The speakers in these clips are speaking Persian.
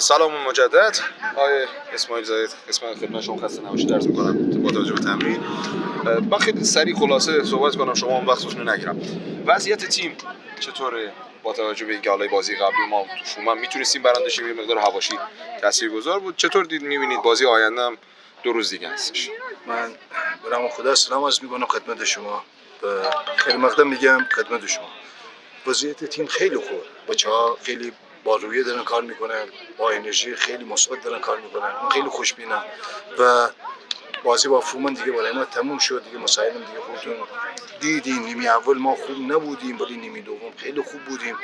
سلام مجدد. آقای اسماعیل زاید، قسمت خدمت شما خسته نباشید عرض می‌کنم با توجه به تمرین. من خیلی سریع خلاصه صحبت کنم، شما هم وقتتون رو نگیرم. وضعیت تیم چطوره با توجه به اینکه حالا بازی قبلی ما تو فومان میتونستیم برنده شیم، یه مقدار حواشی تاثیرگذار بود. چطور می‌بینید بازی آینده هم 2 روز دیگه هستش؟ من به نام خدا سلام عرض می‌کنم خدمت شما. خیلی مقدم میگم خدمت شما. وضعیت تیم خیلی خوبه. بچه‌ها خیلی با رویه دارن کار میکنن، با انرژی خیلی مثبت دارن کار میکنن. من خیلی خوشبینم و بازی با فومان دیگه برای ما تموم شد دیگه. مسائل دیگه خودتون دیدین، نیمه اول ما خوب نبودیم ولی نیمه دوم خیلی خوب بودیم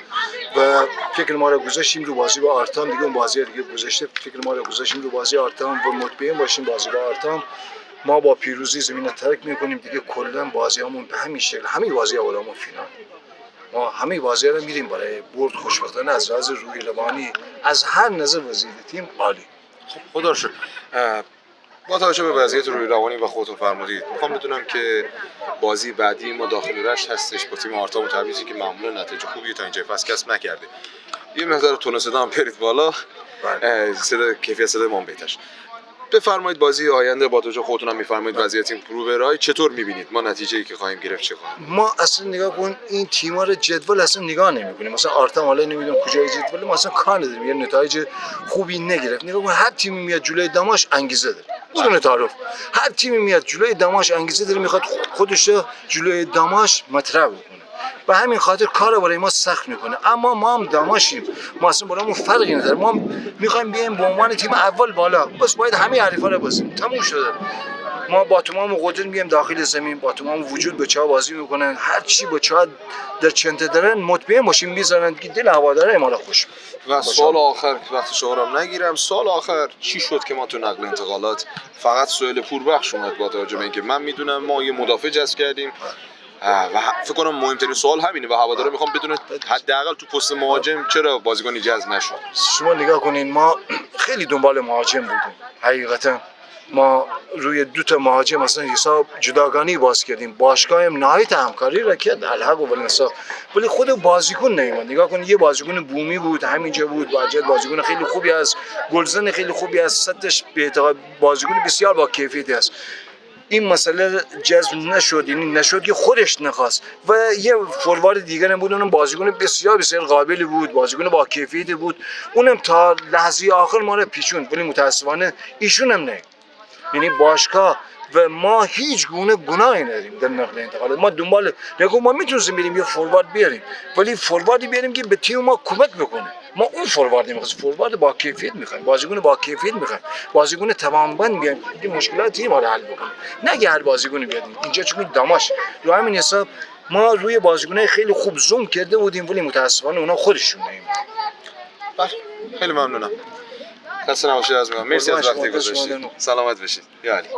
و فکر ما رو گذاشتیم رو بازی با آرتام. دیگه اون بازی دیگه گذشته، فکر ما رو گذاشتیم رو بازی آرتام و مطمئن باشیم بازی با آرتام ما با پیروزی زمین رو ترک میکنیم دیگه. کلا بازیامون به همین شکل، همین بازی اولامون فینال، ما همه بازی رو میریم برای برد. خوشبختانه از لحاظ روی روانی از هر نظر وضعیت تیم عالی. خب خدا رو شکر. با توجه به وضعیت روی روانی و خودتون فرمودید، میخوام بدونم که بازی بعدی ما داخل رشت هستش با تیم آرتام و تبریزی که معمولا نتیجه خوبی تا اینجا فصل کسب نکرده. یه مقدار تون و صدا هم برید بالا، صدا کیفیت صدای ما بهترش. بفرمایید بازی آینده با توجه خودتون هم میفرمایید وضعیت تیم رو به راه چطور میبینید؟ ما نتیجه‌ای که خواهیم گرفت چه خواهیم؟ ما اصلا نگاه کن این تیم‌ها رو جدول اصلا نگاه نمی‌کنیم. مثلا آرتام حالا نمیدونم کجای جدول، ما اصلا کار نداریم، یه نتایج خوبی نگرفت. نگاه کن هر تیمی میاد جلوی دماش انگیزه داره، بدون تعارف. هر تیمی میاد جلوی دماش انگیزه داره، میخواد خودش رو جلوی دماش مطرح بکنه. به همین خاطر کار برای ما سخت میکنه. اما ما هم دماشیم، ما اصلا برامون فرقی نداره. ما میخوایم بیایم به عنوان تیم اول بالا، بس باید همه حریفا رو بازیم، تموم شده. ما با تمام قدرت میگیم داخل زمین، با تمام وجود بچه‌ها بازی میکنن. هر چی بچه‌ها در چنته دارن مطمئن باشیم میذارن که دل هواداره ما رو خوش. و سال آخر که وقت شما رو نگیرم، سال آخر چی شد که ما تو نقل انتقالات فقط سهیل پوربخش اومد؟ با توجه به اینکه من میدونم ما یه مدافع جذب کردیم و فکر کنم مهمترین سوال همینه و هوادارا میخوام بدونن حداقل تو پست مهاجم چرا بازیکنی جذب نشد. شما نگاه کنین، ما خیلی دنبال مهاجم بودیم حقیقتا. ما روی 2 تا مهاجم مثلا حساب جداگانه باز کردیم. باشگاه هم نهایت همکاری را کرد الحق و ولنسا، ولی خود بازیکن نیومد. نگاه کن یه بازیکن بومی بود همینجا بود، واجد بازیکن خیلی خوبی است، گلزن خیلی خوبی است، سطحش به اعتقاد بازیکن بسیار با کیفیتی است. این مسئله جذب نشد، یعنی نشد که خودش نخواست. و یه فوروارد دیگر هم بود، اونم بازیکن بسیار بسیار قابلی بود، بازیکن با کیفیتی بود، اونم تا لحظه آخر ما رو پیچوند، ولی متاسفانه ایشون هم نه. یعنی باشگاه و ما هیچ گونه گناهی نداریم در نقل انتقالات. ما دنبال نگو ما میتونیم بریم یه فوروارد بیاریم، ولی فورواردی بیاریم که به تیم ما کمک بکنه. ما اون فوروارد نمیخوایم، فوروارد با کیفیت میخوایم، بازیکن با کیفیت میخوایم، بازیکن تمام‌بند بیاریم که مشکلات تیم ما رو حل بکنه. نه هر بازیکن بیاریم اینجا، چون دماش رو همین حساب ما روی بازیکنای خیلی خوب زوم کرده بودیم، ولی متاسفانه اونا خودشون نمی‌اومدن. بله خیلی ممنونم. خسته نباشید از من. مرسی از وقتی گذاشتید. سلامت باشید. یا علی.